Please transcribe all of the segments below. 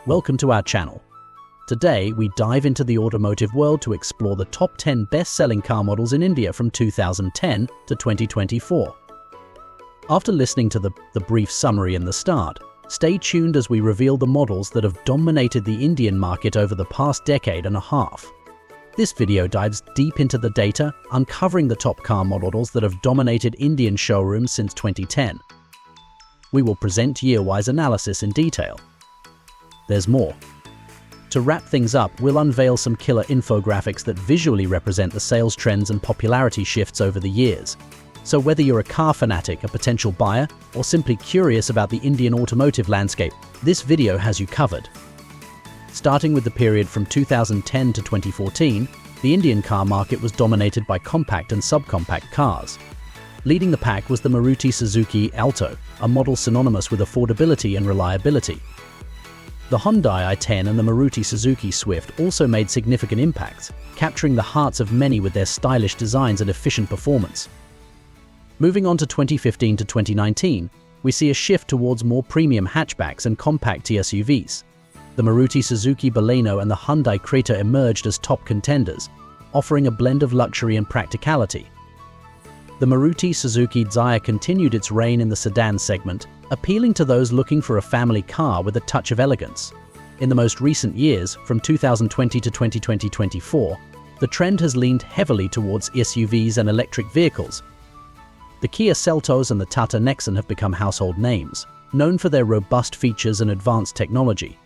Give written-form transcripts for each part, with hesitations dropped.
Welcome to our channel. Today, we dive into the automotive world to explore the top 10 best-selling car models in India from 2010 to 2024. After listening to the brief summary in the start, stay tuned as we reveal the models that have dominated the Indian market over the past decade and a half. This video dives deep into the data, uncovering the top car models that have dominated Indian showrooms since 2010. We will present year-wise analysis in detail. There's more. To wrap things up, we'll unveil some killer infographics that visually represent the sales trends and popularity shifts over the years. So whether you're a car fanatic, a potential buyer, or simply curious about the Indian automotive landscape, this video has you covered. Starting with the period from 2010 to 2014, the Indian car market was dominated by compact and subcompact cars. Leading the pack was the Maruti Suzuki Alto, a model synonymous with affordability and reliability. The Hyundai i10 and the Maruti Suzuki Swift also made significant impacts, capturing the hearts of many with their stylish designs and efficient performance. Moving on to 2015 to 2019, we see a shift towards more premium hatchbacks and compact SUVs. The Maruti Suzuki Baleno and the Hyundai Creta emerged as top contenders, offering a blend of luxury and practicality. The Maruti Suzuki Dzire continued its reign in the sedan segment, appealing to those looking for a family car with a touch of elegance. In the most recent years, from 2020 to 2024, the trend has leaned heavily towards SUVs and electric vehicles. The Kia Seltos and the Tata Nexon have become household names, known for their robust features and advanced technology.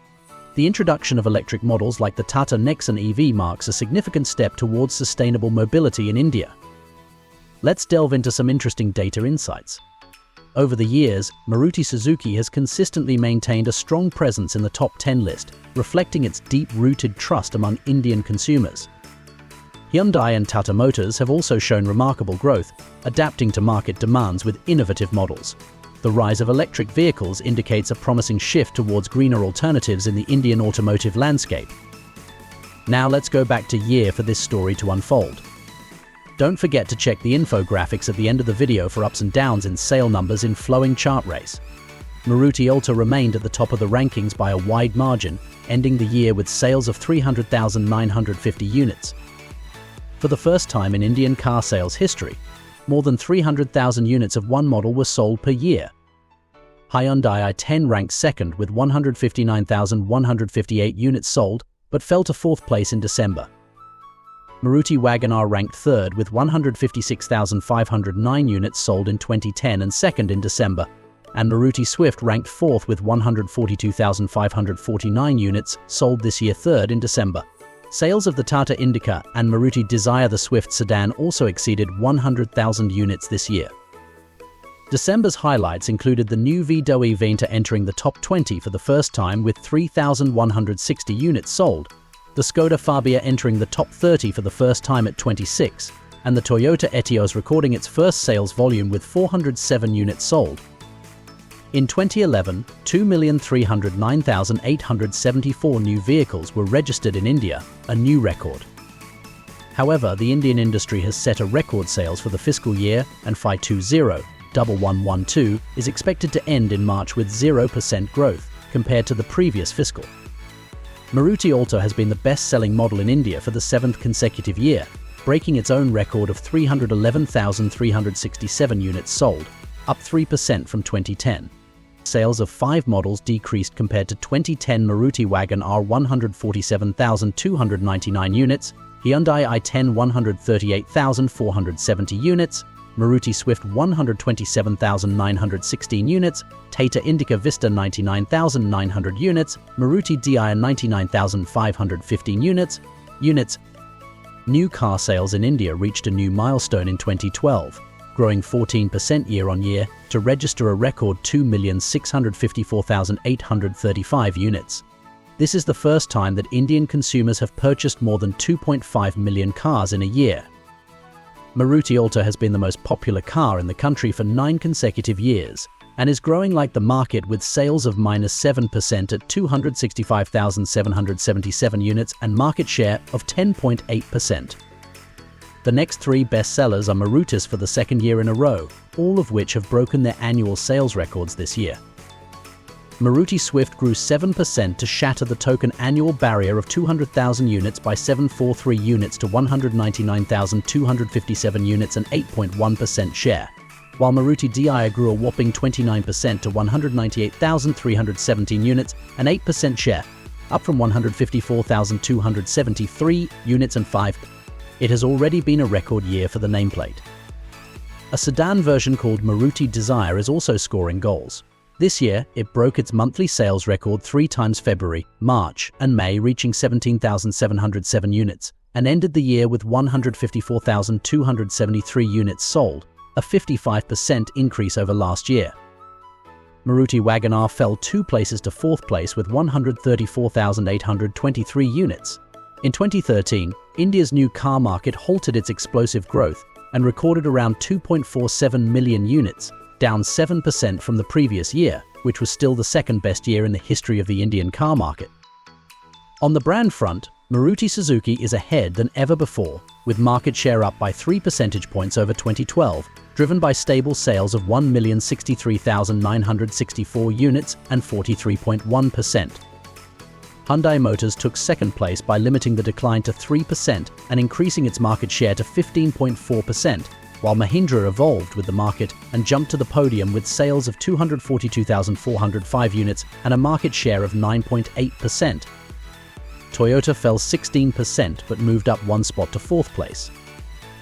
The introduction of electric models like the Tata Nexon EV marks a significant step towards sustainable mobility in India. Let's delve into some interesting data insights. Over the years, Maruti Suzuki has consistently maintained a strong presence in the top 10 list, reflecting its deep-rooted trust among Indian consumers. Hyundai and Tata Motors have also shown remarkable growth, adapting to market demands with innovative models. The rise of electric vehicles indicates a promising shift towards greener alternatives in the Indian automotive landscape. Now let's go back to year for this story to unfold. Don't forget to check the infographics at the end of the video for ups and downs in sale numbers in flowing chart race. Maruti Alto remained at the top of the rankings by a wide margin, ending the year with sales of 300,950 units. For the first time in Indian car sales history, more than 300,000 units of one model were sold per year. Hyundai i10 ranked second with 159,158 units sold, but fell to fourth place in December. Maruti Wagon-R ranked third with 156,509 units sold in 2010 and second in December, and Maruti Swift ranked fourth with 142,549 units sold this year, third in December. Sales of the Tata Indica and Maruti Dzire, the Swift sedan, also exceeded 100,000 units this year. December's highlights included the new video.From entering the top 20 for the first time with 3,160 units sold, the Skoda Fabia entering the top 30 for the first time at 26, and the Toyota Etios recording its first sales volume with 407 units sold. In 2011, 2,309,874 new vehicles were registered in India, a new record. However, the Indian industry has set a record sales for the fiscal year, and FY 201112 is expected to end in March with 0% growth compared to the previous fiscal. Maruti Alto has been the best-selling model in India for the 7th consecutive year, breaking its own record of 311,367 units sold, up 3% from 2010. Sales of 5 models decreased compared to 2010. Maruti Wagon-R 147,299 units, Hyundai i10 138,470 units, Maruti Swift 127,916 units, Tata Indica Vista 99,900 units, Maruti Dzire 99,515 units. New car sales in India reached a new milestone in 2012, growing 14% year-on-year to register a record 2,654,835 units. This is the first time that Indian consumers have purchased more than 2.5 million cars in a year. Maruti Alto has been the most popular car in the country for 9 consecutive years and is growing like the market with sales of -7% at 265,777 units and market share of 10.8%. The next 3 bestsellers are Marutis for the second year in a row, all of which have broken their annual sales records this year. Maruti Swift grew 7% to shatter the token annual barrier of 200,000 units by 743 units to 199,257 units and 8.1% share, while Maruti Dzire grew a whopping 29% to 198,317 units and 8% share, up from 154,273 units and 5%. It has already been a record year for the nameplate. A sedan version called Maruti Dzire is also scoring goals. This year, it broke its monthly sales record 3 times February, March, and May, reaching 17,707 units, and ended the year with 154,273 units sold, a 55% increase over last year. Maruti Wagon-R fell 2 places to 4th place with 134,823 units. In 2013, India's new car market halted its explosive growth and recorded around 2.47 million units, down 7% from the previous year, which was still the second best year in the history of the Indian car market. On the brand front, Maruti Suzuki is ahead than ever before, with market share up by 3 percentage points over 2012, driven by stable sales of 1,063,964 units and 43.1%. Hyundai Motors took second place by limiting the decline to 3% and increasing its market share to 15.4%, while Mahindra evolved with the market and jumped to the podium with sales of 242,405 units and a market share of 9.8%. Toyota fell 16% but moved up 1 spot to 4th place.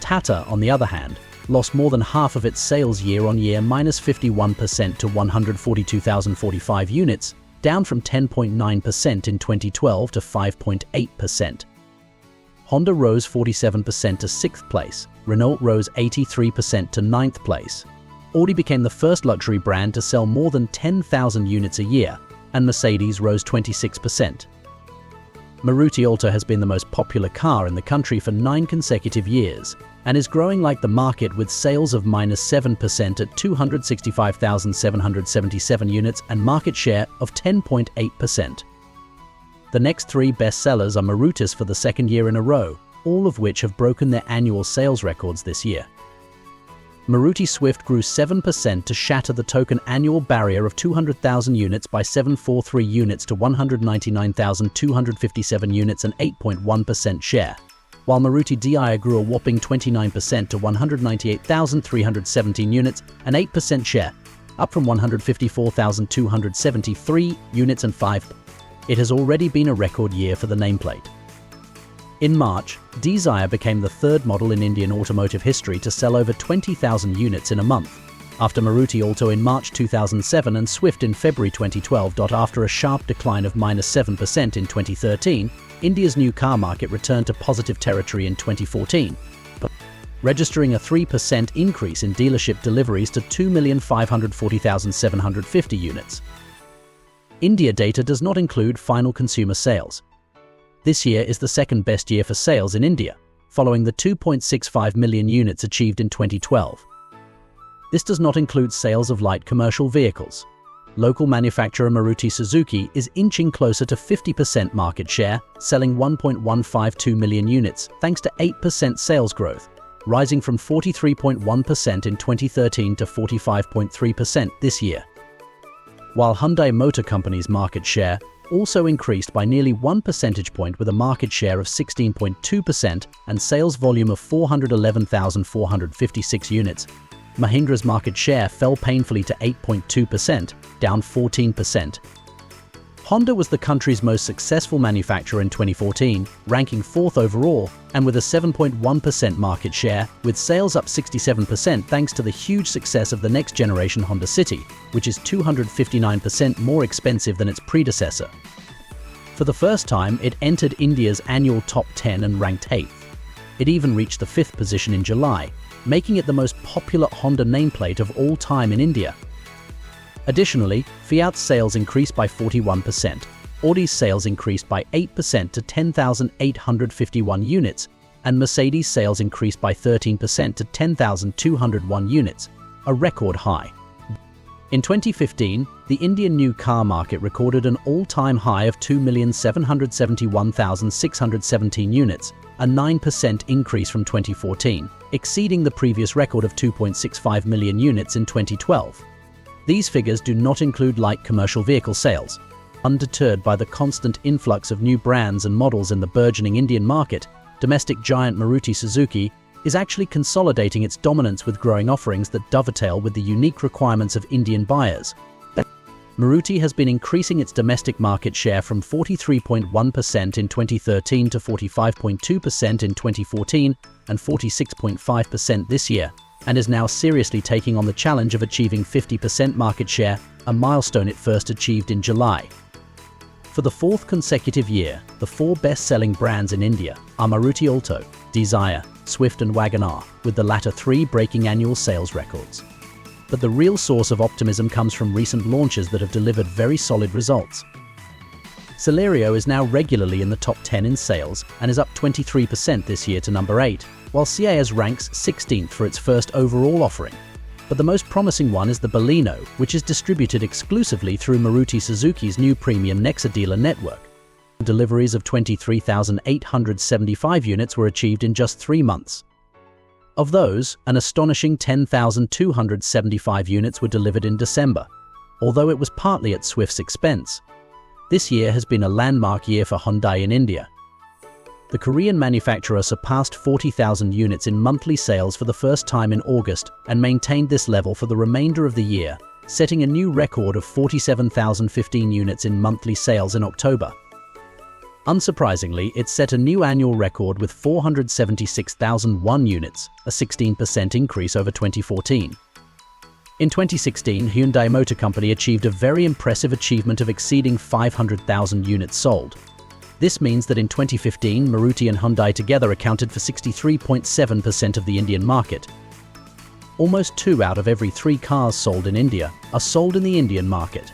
Tata, on the other hand, lost more than half of its sales year-on-year, -51% to 142,045 units, down from 10.9% in 2012 to 5.8%. Honda rose 47% to 6th place, Renault rose 83% to 9th place. Audi became the first luxury brand to sell more than 10,000 units a year, and Mercedes rose 26%. Maruti Alto has been the most popular car in the country for 9 consecutive years, and is growing like the market with sales of -7% at 265,777 units and market share of 10.8%. The next 3 bestsellers are Marutis for the second year in a row, all of which have broken their annual sales records this year. Maruti Swift grew 7% to shatter the token annual barrier of 200,000 units by 743 units to 199,257 units and 8.1% share, while Maruti Dzire grew a whopping 29% to 198,317 units and 8% share, up from 154,273 units and 5%. It has already been a record year for the nameplate. In March, Dzire became the 3rd model in Indian automotive history to sell over 20,000 units in a month, after Maruti Alto in March 2007 and Swift in February 2012. After a sharp decline of -7% in 2013, India's new car market returned to positive territory in 2014, registering a 3% increase in dealership deliveries to 2,540,750 units. India data does not include final consumer sales. This year is the second best year for sales in India, following the 2.65 million units achieved in 2012. This does not include sales of light commercial vehicles. Local manufacturer Maruti Suzuki is inching closer to 50% market share, selling 1.152 million units thanks to 8% sales growth, rising from 43.1% in 2013 to 45.3% this year. While Hyundai Motor Company's market share also increased by nearly 1 percentage point with a market share of 16.2% and sales volume of 411,456 units, Mahindra's market share fell painfully to 8.2%, down 14%. Honda was the country's most successful manufacturer in 2014, ranking 4th overall, and with a 7.1% market share, with sales up 67% thanks to the huge success of the next-generation Honda City, which is 259% more expensive than its predecessor. For the first time, it entered India's annual top 10 and ranked 8th. It even reached the 5th position in July, making it the most popular Honda nameplate of all time in India. Additionally, Fiat's sales increased by 41%, Audi's sales increased by 8% to 10,851 units, and Mercedes' sales increased by 13% to 10,201 units, a record high. In 2015, the Indian new car market recorded an all-time high of 2,771,617 units, a 9% increase from 2014, exceeding the previous record of 2.65 million units in 2012. These figures do not include light commercial vehicle sales. Undeterred by the constant influx of new brands and models in the burgeoning Indian market, domestic giant Maruti Suzuki is actually consolidating its dominance with growing offerings that dovetail with the unique requirements of Indian buyers. Maruti has been increasing its domestic market share from 43.1% in 2013 to 45.2% in 2014 and 46.5% this year, and is now seriously taking on the challenge of achieving 50% market share, a milestone it first achieved in July. For the fourth consecutive year, the four best-selling brands in India are Maruti Alto, Dzire, Swift and Wagon-R, with the latter three breaking annual sales records. But the real source of optimism comes from recent launches that have delivered very solid results. Celerio is now regularly in the top 10 in sales and is up 23% this year to number 8, while Ciaz ranks 16th for its first overall offering. But the most promising one is the Baleno, which is distributed exclusively through Maruti Suzuki's new premium Nexa dealer network. Deliveries of 23,875 units were achieved in just 3 months. Of those, an astonishing 10,275 units were delivered in December, although it was partly at Swift's expense. This year has been a landmark year for Hyundai in India. The Korean manufacturer surpassed 40,000 units in monthly sales for the first time in August and maintained this level for the remainder of the year, setting a new record of 47,015 units in monthly sales in October. Unsurprisingly, it set a new annual record with 476,001 units, a 16% increase over 2014. In 2016, Hyundai Motor Company achieved a very impressive achievement of exceeding 500,000 units sold. This means that in 2015, Maruti and Hyundai together accounted for 63.7% of the Indian market. Almost 2 out of every 3 cars sold in India are sold in the Indian market.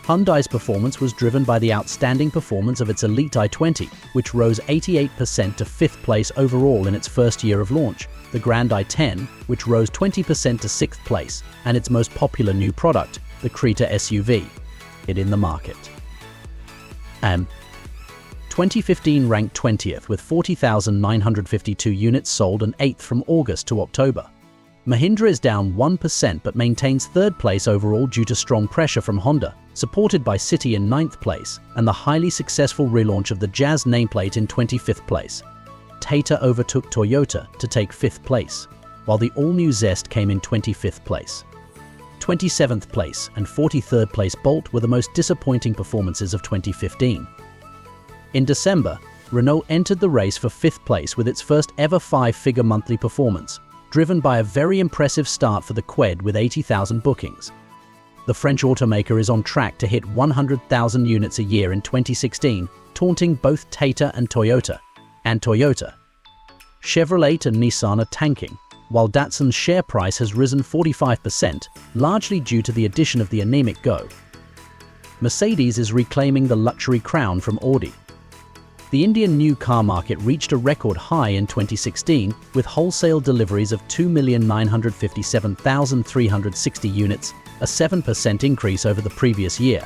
Hyundai's performance was driven by the outstanding performance of its elite i20, which rose 88% to 5th place overall in its first year of launch, the Grand i10, which rose 20% to 6th place, and its most popular new product, the Creta SUV, in the market. 2015 ranked 20th with 40,952 units sold and 8th from August to October. Mahindra is down 1% but maintains 3rd place overall due to strong pressure from Honda, supported by City in 9th place and the highly successful relaunch of the Jazz nameplate in 25th place. Tata overtook Toyota to take 5th place, while the all-new Zest came in 25th place. 27th place and 43rd place Bolt were the most disappointing performances of 2015. In December, Renault entered the race for 5th place with its first ever 5-figure monthly performance, driven by a very impressive start for the Quid with 80,000 bookings. The French automaker is on track to hit 100,000 units a year in 2016, taunting both Tata and Toyota. Chevrolet and Nissan are tanking, while Datsun's share price has risen 45%, largely due to the addition of the anemic Go. Mercedes is reclaiming the luxury crown from Audi. The Indian new car market reached a record high in 2016 with wholesale deliveries of 2,957,360 units, a 7% increase over the previous year.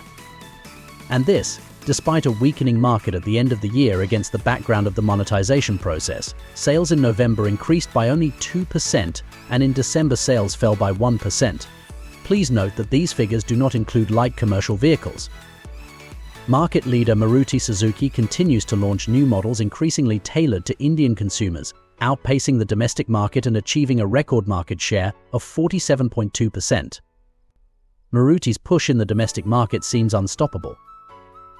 And this, despite a weakening market at the end of the year against the background of the monetization process. Sales in November increased by only 2% and in December sales fell by 1%. Please note that these figures do not include light commercial vehicles. Market leader Maruti Suzuki continues to launch new models increasingly tailored to Indian consumers, outpacing the domestic market and achieving a record market share of 47.2%. Maruti's push in the domestic market seems unstoppable.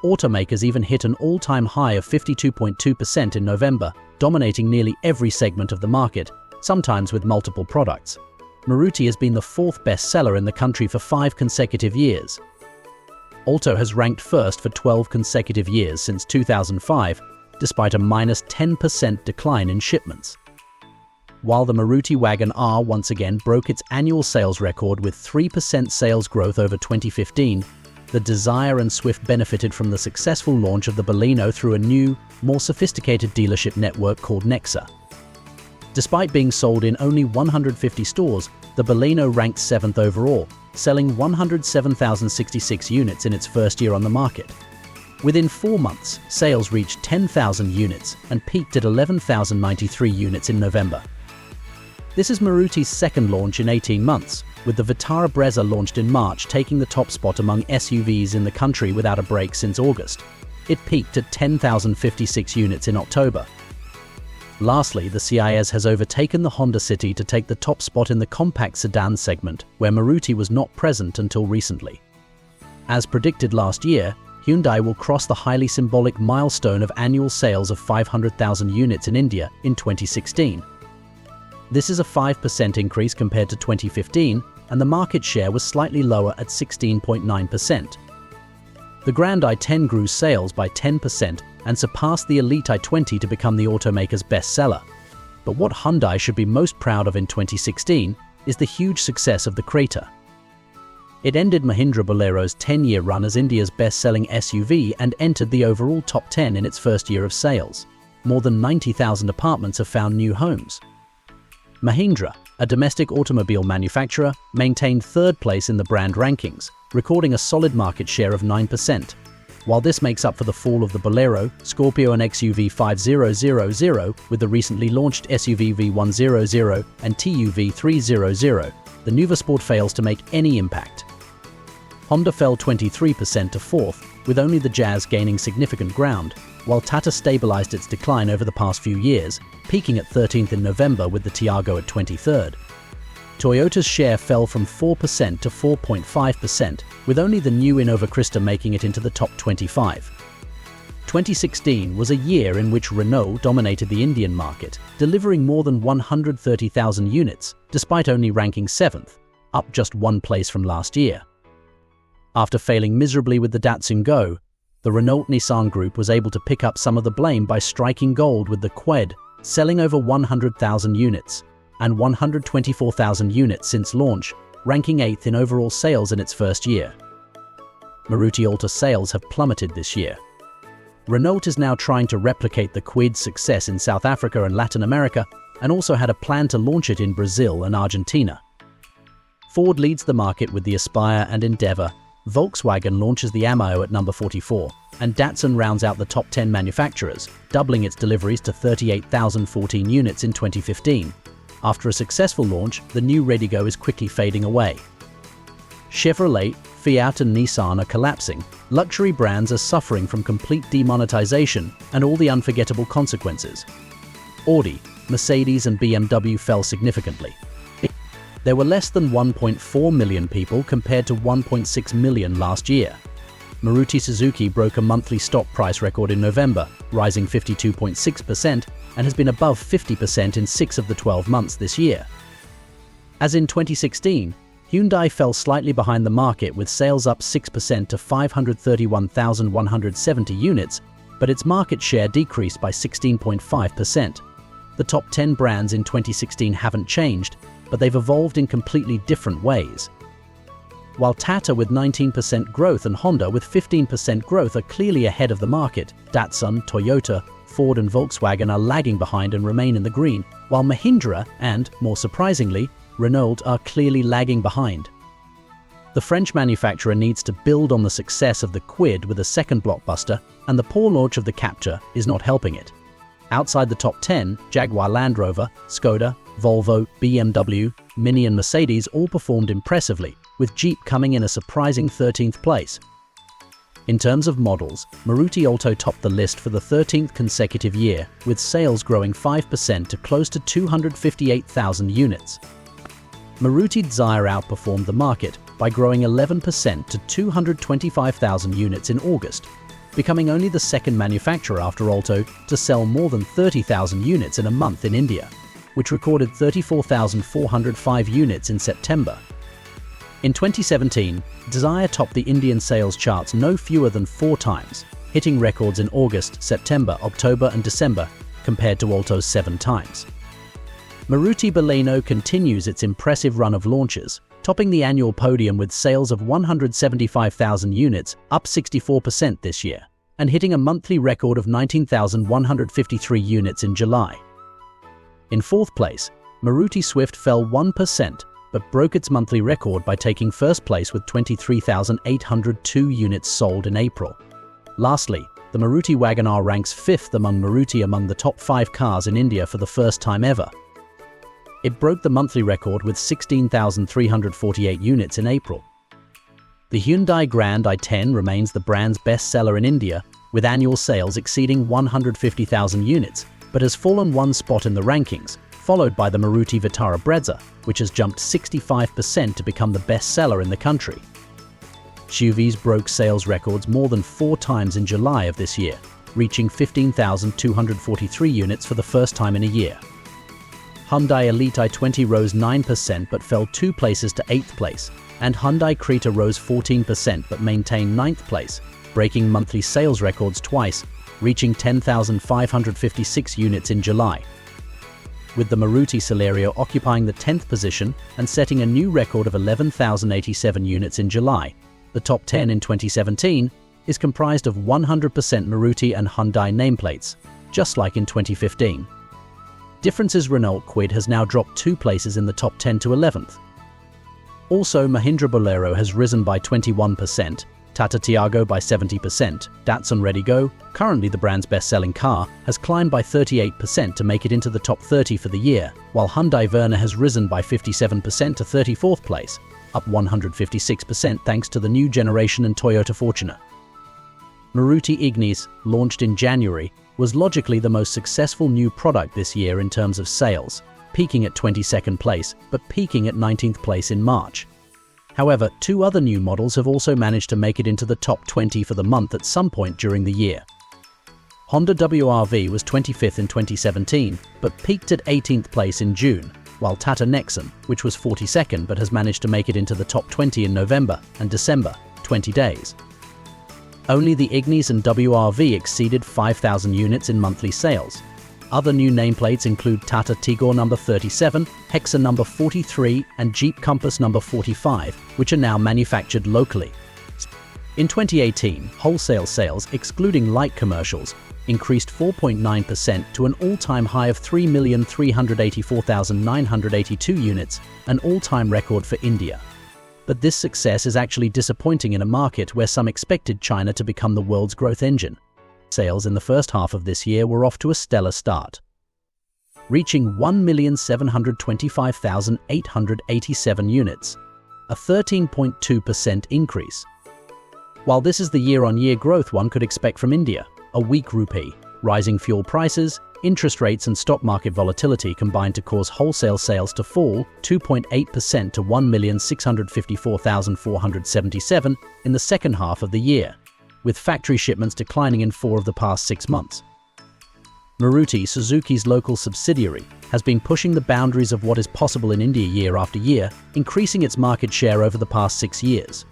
Automakers even hit an all-time high of 52.2% in November, dominating nearly every segment of the market, sometimes with multiple products. Maruti has been the 4th bestseller in the country for 5 consecutive years. Alto has ranked first for 12 consecutive years since 2005, despite a minus 10% decline in shipments. While the Maruti Wagon-R once again broke its annual sales record with 3% sales growth over 2015, the Dzire and Swift benefited from the successful launch of the Baleno through a new, more sophisticated dealership network called Nexa. Despite being sold in only 150 stores, the Baleno ranked 7th overall, selling 107,066 units in its first year on the market. Within 4 months, sales reached 10,000 units and peaked at 11,093 units in November. This is Maruti's second launch in 18 months, with the Vitara Brezza launched in March taking the top spot among SUVs in the country without a break since August. It peaked at 10,056 units in October. Lastly, the CIS has overtaken the Honda City to take the top spot in the compact sedan segment, where Maruti was not present until recently. As predicted last year, Hyundai will cross the highly symbolic milestone of annual sales of 500,000 units in India in 2016. This is a 5% increase compared to 2015, and the market share was slightly lower at 16.9%. The Grand i10 grew sales by 10% and surpassed the Elite i20 to become the automaker's bestseller. But what Hyundai should be most proud of in 2016 is the huge success of the Creta. It ended Mahindra Bolero's 10-year run as India's best-selling SUV and entered the overall top 10 in its first year of sales. More than 90,000 apartments have found new homes. Mahindra, a domestic automobile manufacturer, maintained third place in the brand rankings, recording a solid market share of 9%. While this makes up for the fall of the Bolero, Scorpio and XUV 5000 with the recently launched SUV V100 and TUV 300, the Nuva Sport fails to make any impact. Honda fell 23% to fourth, with only the Jazz gaining significant ground, while Tata stabilized its decline over the past few years, peaking at 13th in November with the Tiago at 23rd. Toyota's share fell from 4% to 4.5%, with only the new Innova Krista making it into the top 25. 2016 was a year in which Renault dominated the Indian market, delivering more than 130,000 units, despite only ranking 7th, up just one place from last year. After failing miserably with the Datsun Go, the Renault-Nissan Group was able to pick up some of the blame by striking gold with the Kwid, selling over 100,000 units, and 124,000 units since launch, ranking 8th in overall sales in its first year. Maruti Alto sales have plummeted this year. Renault is now trying to replicate the Kwid's success in South Africa and Latin America, and also had a plan to launch it in Brazil and Argentina. Ford leads the market with the Aspire and Endeavour, Volkswagen launches the Amao at number 44, and Datsun rounds out the top 10 manufacturers, doubling its deliveries to 38,014 units in 2015. After a successful launch, the new Redigo is quickly fading away. Chevrolet, Fiat and Nissan are collapsing, luxury brands are suffering from complete demonetization and all the unforgettable consequences. Audi, Mercedes and BMW fell significantly. There were less than 1.4 million people compared to 1.6 million last year. Maruti Suzuki broke a monthly stock price record in November, rising 52.6%, and has been above 50% in 6 of the 12 months this year. As in 2016, Hyundai fell slightly behind the market with sales up 6% to 531,170 units, but its market share decreased by 16.5%. The top 10 brands in 2016 haven't changed, but they've evolved in completely different ways. While Tata with 19% growth and Honda with 15% growth are clearly ahead of the market, Datsun, Toyota, Ford and Volkswagen are lagging behind and remain in the green, while Mahindra and, more surprisingly, Renault are clearly lagging behind. The French manufacturer needs to build on the success of the Kwid with a second blockbuster, and the poor launch of the Captur is not helping it. Outside the top 10, Jaguar Land Rover, Skoda, Volvo, BMW, Mini and Mercedes all performed impressively, with Jeep coming in a surprising 13th place. In terms of models, Maruti Alto topped the list for the 13th consecutive year, with sales growing 5% to close to 258,000 units. Maruti Dzire outperformed the market by growing 11% to 225,000 units in August, becoming only the second manufacturer after Alto to sell more than 30,000 units in a month in India, which recorded 34,405 units in September. In 2017, Dzire topped the Indian sales charts no fewer than 4 times, hitting records in August, September, October and December, compared to Alto's 7 times. Maruti Baleno continues its impressive run of launches, topping the annual podium with sales of 175,000 units, up 64% this year, and hitting a monthly record of 19,153 units in July. In 4th place, Maruti Swift fell 1%, but broke its monthly record by taking first place with 23,802 units sold in April. Lastly, the Maruti Wagon-R ranks 5th among the top 5 cars in India for the first time ever. It broke the monthly record with 16,348 units in April. The Hyundai Grand i10 remains the brand's best seller in India, with annual sales exceeding 150,000 units, but has fallen one spot in the rankings, followed by the Maruti Dzire, which has jumped 65% to become the best seller in the country. SUVs broke sales records more than 4 times in July of this year, reaching 15,243 units for the first time in a year. Hyundai Elite i20 rose 9% but fell 2 places to 8th place, and Hyundai Creta rose 14% but maintained 9th place, breaking monthly sales records twice, reaching 10,556 units in July. With the Maruti Celerio occupying the 10th position and setting a new record of 11,087 units in July, the top 10 in 2017 is comprised of 100% Maruti and Hyundai nameplates, just like in 2015. Differences: Renault Kwid has now dropped 2 places in the top 10 to 11th. Also, Mahindra Bolero has risen by 21%, Tata Tiago by 70%, Datsun Redigo, currently the brand's best-selling car, has climbed by 38% to make it into the top 30 for the year, while Hyundai Verna has risen by 57% to 34th place, up 156% thanks to the new generation and Toyota Fortuner. Maruti Ignis, launched in January, was logically the most successful new product this year in terms of sales, peaking at 22nd place, but peaking at 19th place in March. However, 2 other new models have also managed to make it into the top 20 for the month at some point during the year. Honda WRV was 25th in 2017, but peaked at 18th place in June, while Tata Nexon, which was 42nd but has managed to make it into the top 20 in November and December, 20 days. Only the Ignis and WRV exceeded 5,000 units in monthly sales. Other new nameplates include Tata Tigor number 37, Hexa number 43, and Jeep Compass number 45, which are now manufactured locally. In 2018, wholesale sales, excluding light commercials, increased 4.9% to an all-time high of 3,384,982 units, an all-time record for India. But this success is actually disappointing in a market where some expected China to become the world's growth engine. Sales in the first half of this year were off to a stellar start, reaching 1,725,887 units, a 13.2% increase. While this is the year-on-year growth one could expect from India, a weak rupee, rising fuel prices, interest rates and stock market volatility combined to cause wholesale sales to fall 2.8% to 1,654,477 in the second half of the year, with factory shipments declining in 4 of the past 6 months. Maruti, Suzuki's local subsidiary, has been pushing the boundaries of what is possible in India year after year, increasing its market share over the past 6 years.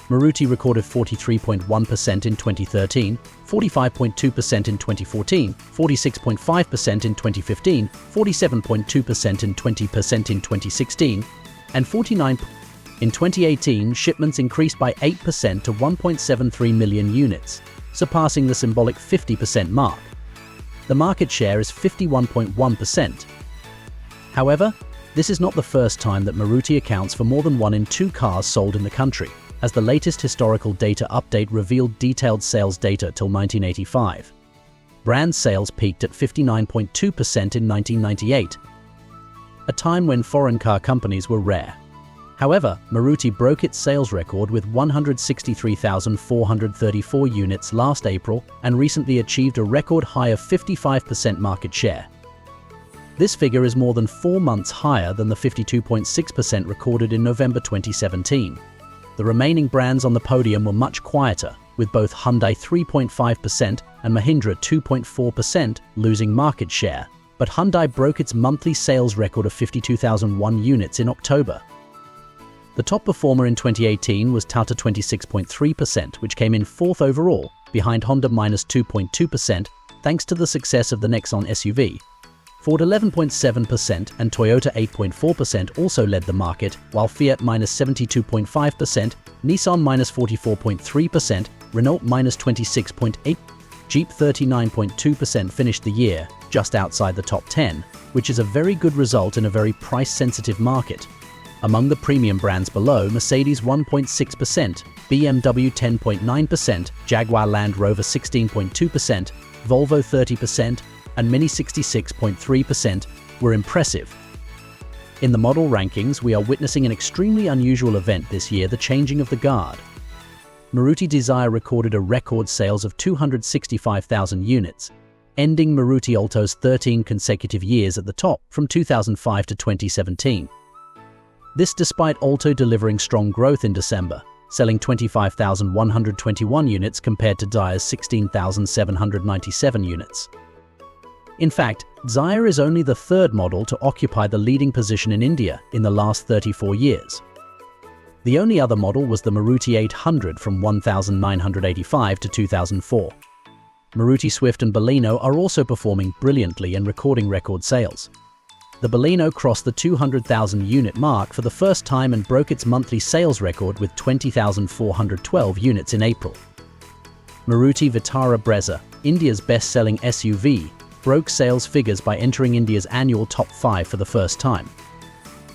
Maruti recorded 43.1% in 2013, 45.2% in 2014, 46.5% in 2015, 47.2% in 2016, and 49%. In 2018, shipments increased by 8% to 1.73 million units, surpassing the symbolic 50% mark. The market share is 51.1%. However, this is not the first time that Maruti accounts for more than 1 in 2 cars sold in the country, as the latest historical data update revealed detailed sales data till 1985. Brand sales peaked at 59.2% in 1998, a time when foreign car companies were rare. However, Maruti broke its sales record with 163,434 units last April and recently achieved a record high of 55% market share. This figure is more than 4 months higher than the 52.6% recorded in November 2017. The remaining brands on the podium were much quieter, with both Hyundai 3.5% and Mahindra 2.4% losing market share, but Hyundai broke its monthly sales record of 52,001 units in October. The top performer in 2018 was Tata 26.3%, which came in 4th overall, behind Honda -2.2%, thanks to the success of the Nexon SUV. Ford 11.7% and Toyota 8.4% also led the market, while Fiat -72.5%, Nissan -44.3%, Renault -26.8%, Jeep 39.2% finished the year, just outside the top 10, which is a very good result in a very price-sensitive market. Among the premium brands below, Mercedes 1.6%, BMW 10.9%, Jaguar Land Rover 16.2%, Volvo 30%, and Mini 66.3% were impressive. In the model rankings, we are witnessing an extremely unusual event this year, the changing of the guard. Maruti Dzire recorded a record sales of 265,000 units, ending Maruti Alto's 13 consecutive years at the top from 2005 to 2017. This despite Alto delivering strong growth in December, selling 25,121 units compared to Dzire's 16,797 units. In fact, Dzire is only the third model to occupy the leading position in India in the last 34 years. The only other model was the Maruti 800 from 1985 to 2004. Maruti Swift and Baleno are also performing brilliantly and recording record sales. The Baleno crossed the 200,000 unit mark for the first time and broke its monthly sales record with 20,412 units in April. Maruti Vitara Brezza, India's best-selling SUV, broke sales figures by entering India's annual top 5 for the first time.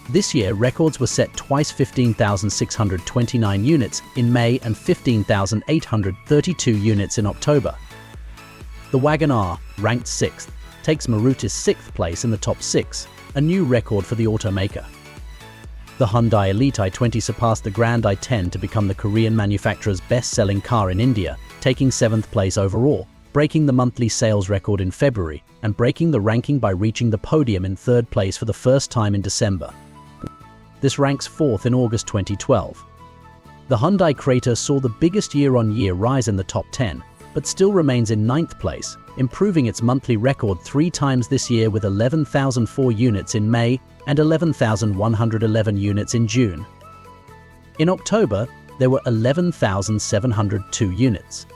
This year, records were set twice: 15,629 units in May and 15,832 units in October. The Wagon R, ranked 6th, takes Maruti's 6th place in the top 6, a new record for the automaker. The Hyundai Elite i20 surpassed the Grand i10 to become the Korean manufacturer's best-selling car in India, taking 7th place overall, breaking the monthly sales record in February and breaking the ranking by reaching the podium in 3rd place for the first time in December. This ranks 4th in August 2012. The Hyundai Creta saw the biggest year-on-year rise in the top 10, but still remains in 9th place, improving its monthly record 3 times this year with 11,004 units in May and 11,111 units in June. In October, there were 11,702 units.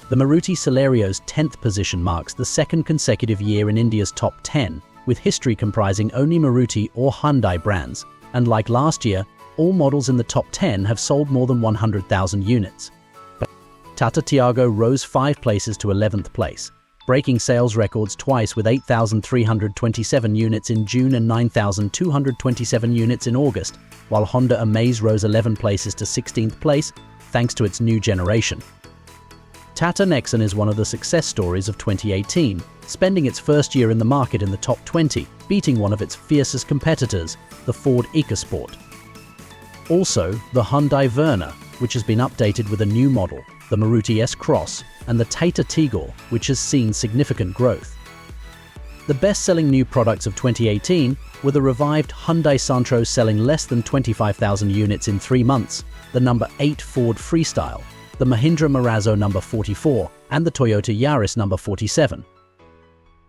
The Maruti Celerio's 10th position marks the 2nd consecutive year in India's top 10, with history comprising only Maruti or Hyundai brands, and like last year, all models in the top 10 have sold more than 100,000 units. Tata Tiago rose 5 places to 11th place, breaking sales records twice with 8,327 units in June and 9,227 units in August, while Honda Amaze rose 11 places to 16th place thanks to its new generation. Tata Nexon is one of the success stories of 2018, spending its first year in the market in the top 20, beating one of its fiercest competitors, the Ford EcoSport. Also, the Hyundai Verna, which has been updated with a new model, the Maruti S-Cross, and the Tata Tigor, which has seen significant growth. The best-selling new products of 2018 were the revived Hyundai Santro selling less than 25,000 units in 3 months, the number 8 Ford Freestyle, the Mahindra Marazzo number 44, and the Toyota Yaris number 47.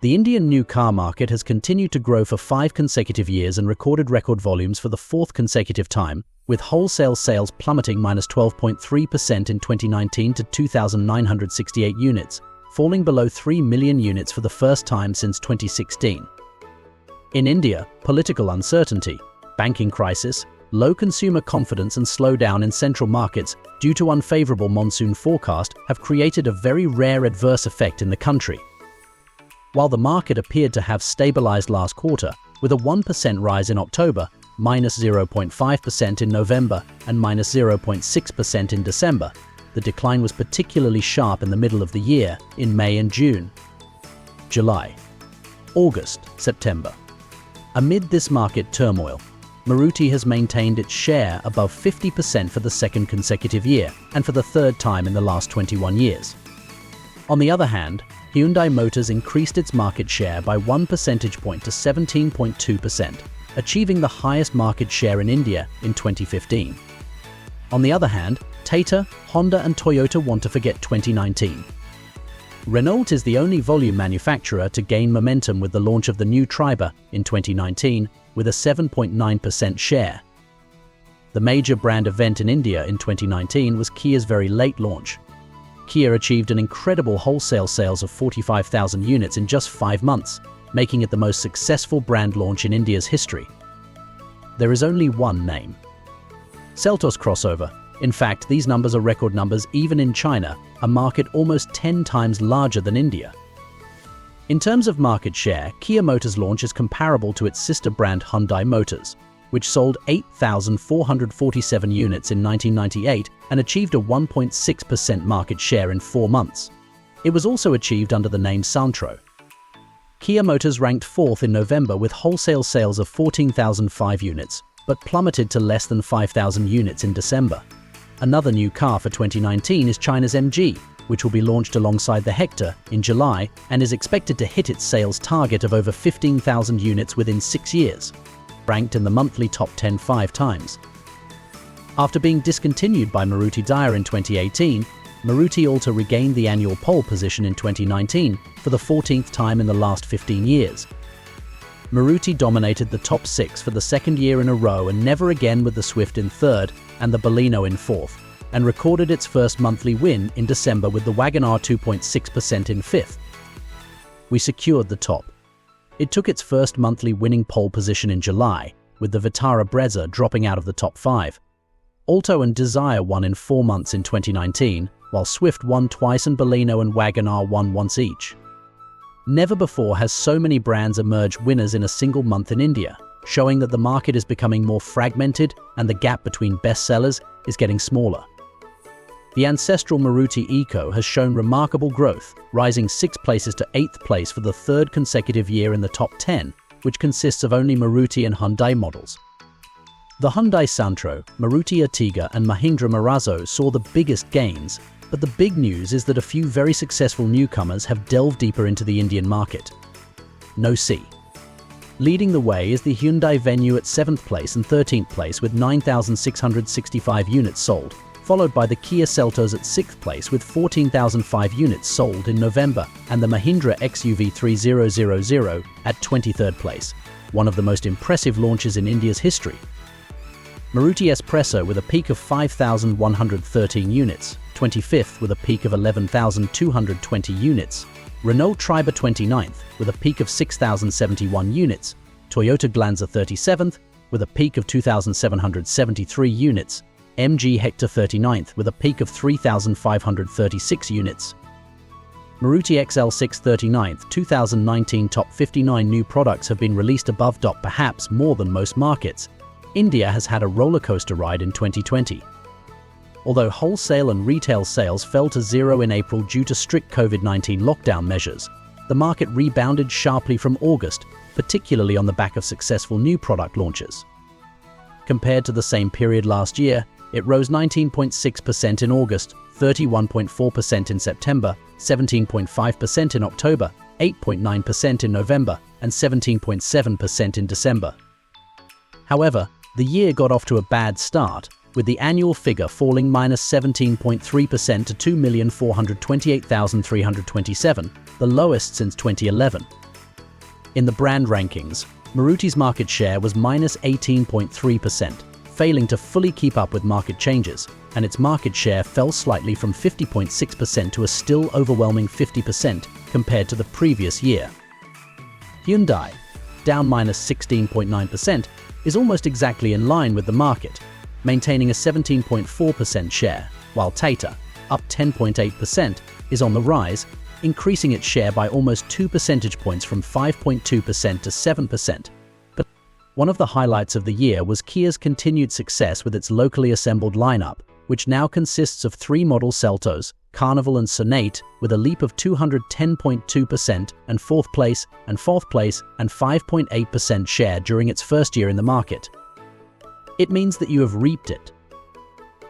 The Indian new car market has continued to grow for 5 consecutive years and recorded record volumes for the 4th consecutive time, with wholesale sales plummeting -12.3% in 2019 to 2,968 units, falling below 3 million units for the first time since 2016. In India, political uncertainty, banking crisis, low consumer confidence and slowdown in central markets due to unfavorable monsoon forecast have created a very rare adverse effect in the country. While the market appeared to have stabilized last quarter, with a 1% rise in October, -0.5% in November, and -0.6% in December, the decline was particularly sharp in the middle of the year, in May and June. July, August, September. Amid this market turmoil, Maruti has maintained its share above 50% for the 2nd consecutive year, and for the 3rd time in the last 21 years. On the other hand, Hyundai Motors increased its market share by 1 percentage point to 17.2%, achieving the highest market share in India in 2015. On the other hand, Tata, Honda and Toyota want to forget 2019. Renault is the only volume manufacturer to gain momentum with the launch of the new Triber in 2019, with a 7.9% share. The major brand event in India in 2019 was Kia's very late launch. Kia achieved an incredible wholesale sales of 45,000 units in just 5 months, making it the most successful brand launch in India's history. There is only one name: Seltos crossover. In fact, these numbers are record numbers even in China, a market almost 10 times larger than India. In terms of market share, Kia Motors' launch is comparable to its sister brand Hyundai Motors, which sold 8,447 units in 1998 and achieved a 1.6% market share in 4 months. It was also achieved under the name Santro. Kia Motors ranked 4th in November with wholesale sales of 14,005 units, but plummeted to less than 5,000 units in December. Another new car for 2019 is China's MG, which will be launched alongside the Hector in July and is expected to hit its sales target of over 15,000 units within 6 years, ranked in the monthly top 10 5 times. After being discontinued by Maruti Dzire in 2018, Maruti Alto regained the annual pole position in 2019 for the 14th time in the last 15 years. Maruti dominated the top 6 for the second year in a row and never again, with the Swift in 3rd and the Baleno in 4th, and recorded its first monthly win in December with the Wagon-R 2.6% in 5th. We secured the top. It took its first monthly winning pole position in July, with the Vitara Brezza dropping out of the top 5. Alto and Dzire won in 4 months in 2019, while Swift won twice and Baleno and Wagon-R won once each. Never before has so many brands emerged winners in a single month in India, showing that the market is becoming more fragmented and the gap between bestsellers is getting smaller. The ancestral Maruti Eco has shown remarkable growth, rising 6 places to 8th place for the 3rd consecutive year in the top 10, which consists of only Maruti and Hyundai models. The Hyundai Santro, Maruti Ertiga and Mahindra Marazzo saw the biggest gains, but the big news is that a few very successful newcomers have delved deeper into the Indian market. No C. Leading the way is the Hyundai Venue at 7th place and 13th place with 9,665 units sold, followed by the Kia Seltos at 6th place with 14,005 units sold in November, and the Mahindra XUV 3000 at 23rd place, one of the most impressive launches in India's history. Maruti Espresso with a peak of 5,113 units, 25th with a peak of 11,220 units, Renault Triber 29th with a peak of 6,071 units, Toyota Glanza 37th with a peak of 2,773 units, MG Hector 39th with a peak of 3,536 units. Maruti XL6 39th, 2019 top 59 new products have been released above. Perhaps more than most markets, India has had a rollercoaster ride in 2020. Although wholesale and retail sales fell to 0 in April due to strict COVID-19 lockdown measures, the market rebounded sharply from August, particularly on the back of successful new product launches. Compared to the same period last year, it rose 19.6% in August, 31.4% in September, 17.5% in October, 8.9% in November, and 17.7% in December. However, the year got off to a bad start, with the annual figure falling -17.3% to 2,428,327, the lowest since 2011. In the brand rankings, Maruti's market share was -18.3%, failing to fully keep up with market changes, and its market share fell slightly from 50.6% to a still overwhelming 50% compared to the previous year. Hyundai, down -16.9%, is almost exactly in line with the market, maintaining a 17.4% share, while Tata, up 10.8%, is on the rise, increasing its share by almost 2 percentage points from 5.2% to 7%. But one of the highlights of the year was Kia's continued success with its locally assembled lineup, which now consists of 3 model Seltos, Carnival and Sonate, with a leap of 210.2% and 4th place and 4th place and 5.8% share during its first year in the market. It means that you have reaped it.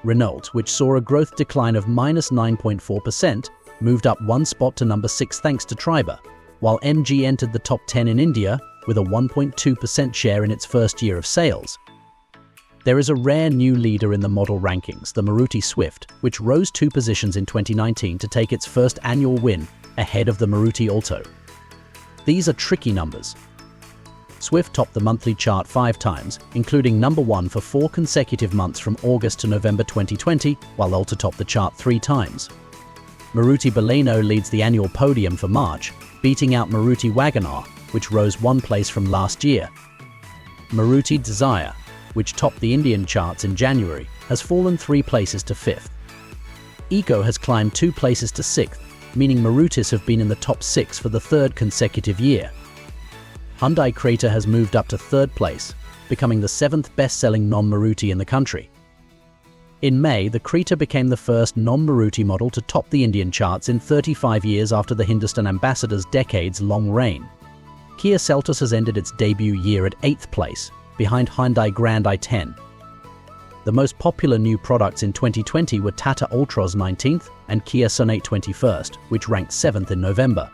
Renault, which saw a growth decline of -9.4%, moved up 1 spot to number 6 thanks to Triber, while MG entered the top 10 in India with a 1.2% share in its first year of sales. There is a rare new leader in the model rankings, the Maruti Swift, which rose 2 positions in 2019 to take its first annual win, ahead of the Maruti Alto. These are tricky numbers. Swift topped the monthly chart 5 times, including number 1 for 4 consecutive months from August to November 2020, while Alto topped the chart 3 times. Maruti Baleno leads the annual podium for March, beating out Maruti Wagon-R, which rose 1 place from last year. Maruti Dzire, which topped the Indian charts in January, has fallen 3 places to 5th. Eco has climbed 2 places to 6th, meaning Marutis have been in the top 6 for the 3rd consecutive year. Hyundai Creta has moved up to 3rd place, becoming the 7th best-selling non-Maruti in the country. In May, the Creta became the first non-Maruti model to top the Indian charts in 35 years after the Hindustan Ambassador's decades-long reign. Kia Seltos has ended its debut year at 8th place, behind Hyundai Grand i10. The most popular new products in 2020 were Tata Ultros 19th and Kia Sonet 21st, which ranked 7th in November.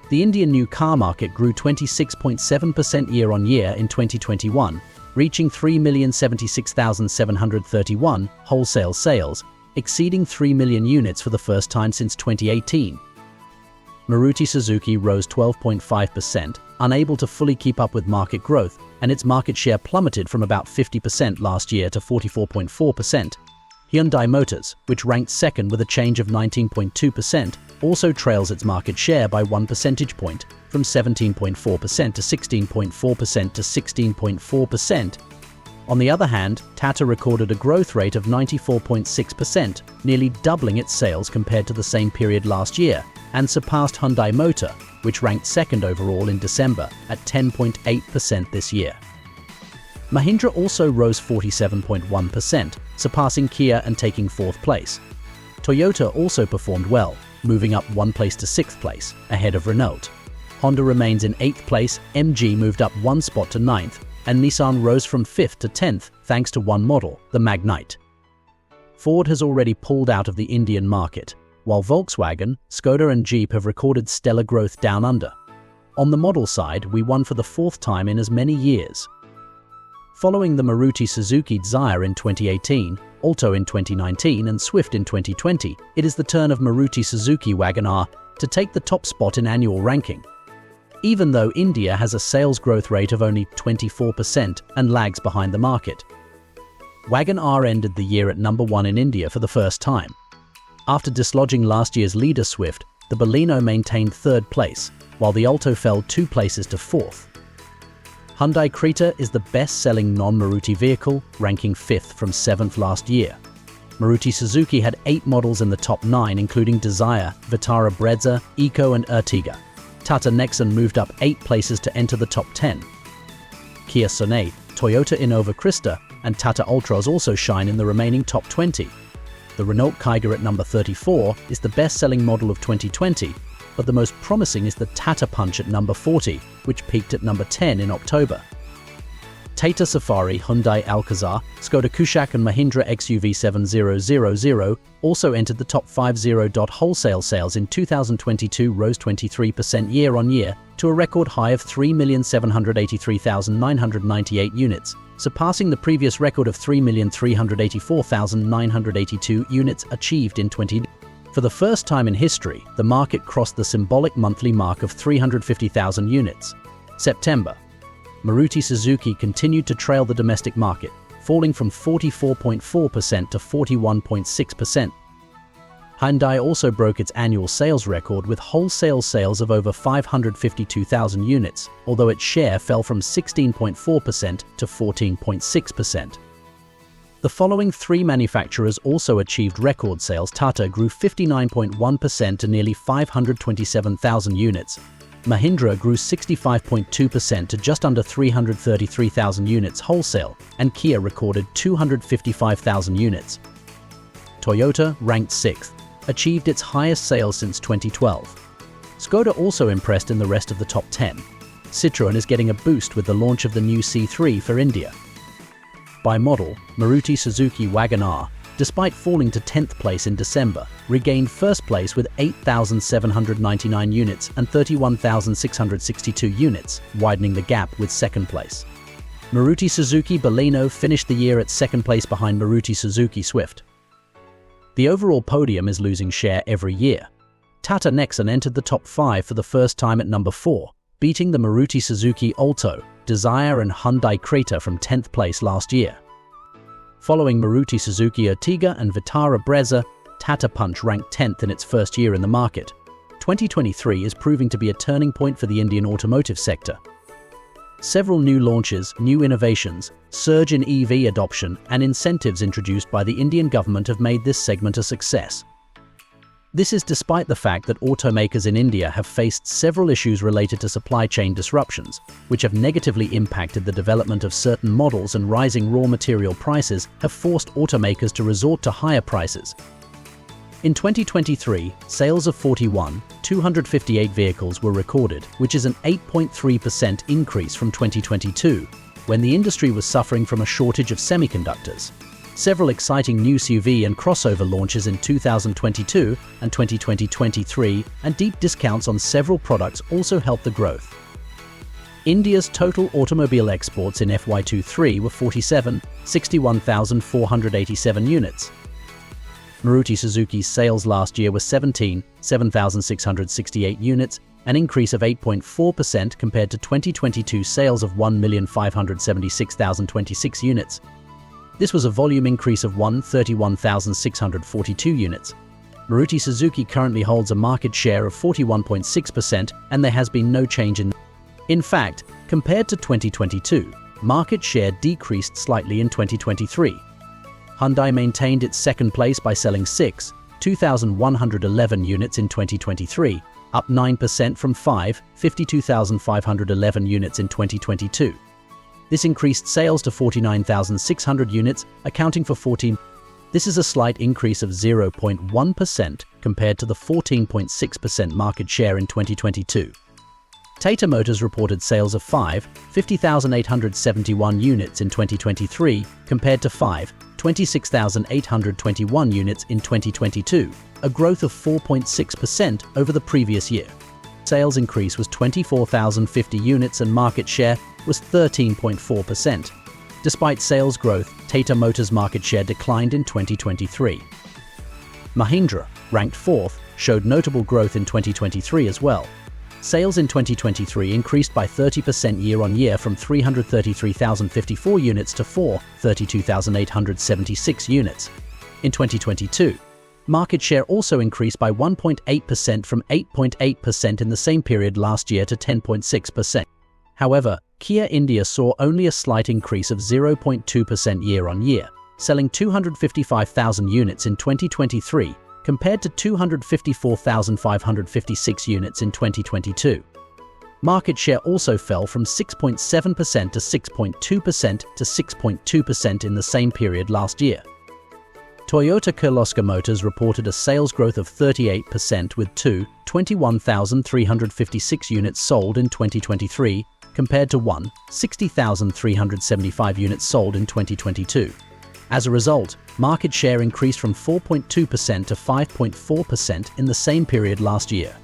The Indian new car market grew 26.7% year-on-year in 2021, reaching 3,076,731 wholesale sales, exceeding 3 million units for the first time since 2018. Maruti Suzuki rose 12.5%, unable to fully keep up with market growth, and its market share plummeted from about 50% last year to 44.4%. Hyundai Motors, which ranked second with a change of 19.2%, also trails its market share by 1 percentage point, from 17.4% to 16.4% to 16.4%. On the other hand, Tata recorded a growth rate of 94.6%, nearly doubling its sales compared to the same period last year, and surpassed Hyundai Motor, which ranked second overall in December at 10.8% this year. Mahindra also rose 47.1%, surpassing Kia and taking 4th place. Toyota also performed well, moving up 1 place to 6th place, ahead of Renault. Honda remains in 8th place, MG moved up 1 spot to 9th, and Nissan rose from 5th to 10th thanks to one model, the Magnite. Ford has already pulled out of the Indian market, while Volkswagen, Skoda and Jeep have recorded stellar growth down under. On the model side, we won for the 4th time in as many years. Following the Maruti Suzuki Dzire in 2018, Alto in 2019 and Swift in 2020, it is the turn of Maruti Suzuki Wagon-R to take the top spot in annual ranking. Even though India has a sales growth rate of only 24% and lags behind the market. Wagon-R ended the year at number 1 in India for the first time. After dislodging last year's leader Swift, the Baleno maintained 3rd place, while the Alto fell 2 places to 4th. Hyundai Creta is the best-selling non-Maruti vehicle, ranking 5th from 7th last year. Maruti Suzuki had 8 models in the top 9, including Dzire, Vitara Brezza, Eco and Ertiga. Tata Nexon moved up 8 places to enter the top 10. Kia Sonet, Toyota Innova Krista, and Tata Ultros also shine in the remaining top 20. The Renault Kiger at number 34 is the best-selling model of 2020, but the most promising is the Tata Punch at number 40, which peaked at number 10 in October. Tata Safari, Hyundai Alcazar, Skoda Kushaq and Mahindra XUV 7000 also entered the top 50. Wholesale sales in 2022 rose 23% year-on-year to a record high of 3,783,998 units, surpassing the previous record of 3,384,982 units achieved in 2020. For the first time in history, the market crossed the symbolic monthly mark of 350,000 units. September. Maruti Suzuki continued to trail the domestic market, falling from 44.4% to 41.6%. Hyundai also broke its annual sales record with wholesale sales of over 552,000 units, although its share fell from 16.4% to 14.6%. The following 3 manufacturers also achieved record sales. Tata grew 59.1% to nearly 527,000 units. Mahindra grew 65.2% to just under 333,000 units wholesale, and Kia recorded 255,000 units. Toyota, ranked 6th, achieved its highest sales since 2012. Skoda also impressed in the rest of the top 10. Citroën is getting a boost with the launch of the new C3 for India. By model, Maruti Suzuki Wagon-R, despite falling to 10th place in December, regained 1st place with 8,799 units and 31,662 units, widening the gap with 2nd place. Maruti Suzuki Baleno finished the year at 2nd place behind Maruti Suzuki Swift. The overall podium is losing share every year. Tata Nexon entered the top 5 for the first time at number 4, beating the Maruti Suzuki Alto, Dzire and Hyundai Creta from 10th place last year. Following Maruti Suzuki Ertiga and Vitara Brezza, Tata Punch ranked 10th in its first year in the market. 2023 is proving to be a turning point for the Indian automotive sector. Several new launches, new innovations, surge in EV adoption, and incentives introduced by the Indian government have made this segment a success. This is despite the fact that automakers in India have faced several issues related to supply chain disruptions, which have negatively impacted the development of certain models, and rising raw material prices have forced automakers to resort to higher prices. In 2023, sales of 41,258 vehicles were recorded, which is an 8.3% increase from 2022, when the industry was suffering from a shortage of semiconductors. Several exciting new SUV and crossover launches in 2022 and 2023, and deep discounts on several products also helped the growth. India's total automobile exports in FY23 were 61,487 units. Maruti Suzuki's sales last year were 7,668 units, an increase of 8.4% compared to 2022 sales of 1,576,026 units. This was a volume increase of 131,642 units. Maruti Suzuki currently holds a market share of 41.6%, and there has been no change in fact, compared to 2022, market share decreased slightly in 2023. Hyundai maintained its second place by selling 2,111 units in 2023, up 9% from 52,511 units in 2022. This increased sales to 49,600 units, accounting for 14%. This is a slight increase of 0.1% compared to the 14.6% market share in 2022. Tata Motors reported sales of 50,871 units in 2023 compared to 26,821 units in 2022, a growth of 4.6% over the previous year. Sales increase was 24,050 units and market share was 13.4%. Despite sales growth, Tata Motors' market share declined in 2023. Mahindra, ranked 4th, showed notable growth in 2023 as well. Sales in 2023 increased by 30% year-on-year from 333,054 units to 432,876 units. In 2022, market share also increased by 1.8% from 8.8% in the same period last year to 10.6%. However, Kia India saw only a slight increase of 0.2% year-on-year, selling 255,000 units in 2023 compared to 254,556 units in 2022. Market share also fell from 6.7% to 6.2% to 6.2% in the same period last year. Toyota Kirloskar Motors reported a sales growth of 38% with 21,356 units sold in 2023 compared to 60,375 units sold in 2022. As a result, market share increased from 4.2% to 5.4% in the same period last year.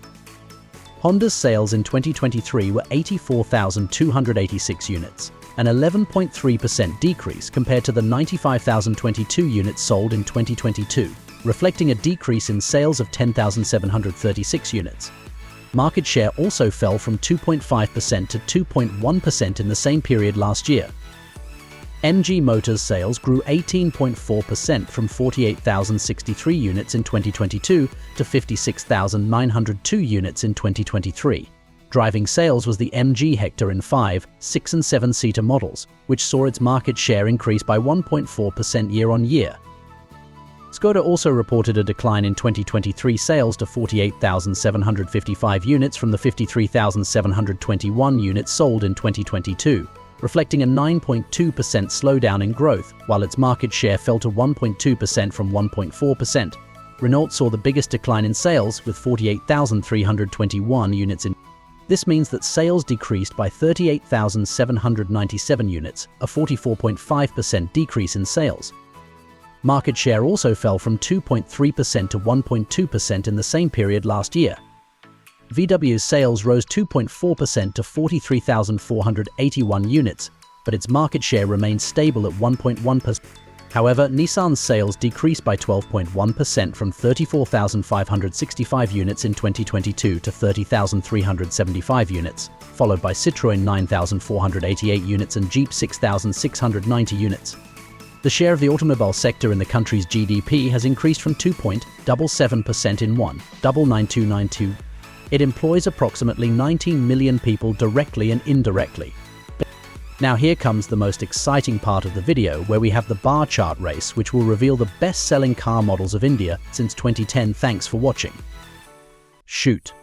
Honda's sales in 2023 were 84,286 units, an 11.3% decrease compared to the 95,022 units sold in 2022, reflecting a decrease in sales of 10,736 units. Market share also fell from 2.5% to 2.1% in the same period last year. MG Motors sales grew 18.4% from 48,063 units in 2022 to 56,902 units in 2023. Driving sales was the MG Hector in 5, 6 and 7-seater models, which saw its market share increase by 1.4% year-on-year. Skoda also reported a decline in 2023 sales to 48,755 units from the 53,721 units sold in 2022. Reflecting a 9.2% slowdown in growth, while its market share fell to 1.2% from 1.4%. Renault saw the biggest decline in sales, with 48,321 units in. This means that sales decreased by 38,797 units, a 44.5% decrease in sales. Market share also fell from 2.3% to 1.2% in the same period last year. VW's sales rose 2.4% to 43,481 units, but its market share remained stable at 1.1%. However, Nissan's sales decreased by 12.1% from 34,565 units in 2022 to 30,375 units, followed by Citroën 9,488 units and Jeep 6,690 units. The share of the automobile sector in the country's GDP has increased from 2.77% in 1992. It employs approximately 19 million people directly and indirectly. Now here comes the most exciting part of the video, where we have the bar chart race, which will reveal the best-selling car models of India since 2010. Thanks for watching. Shoot.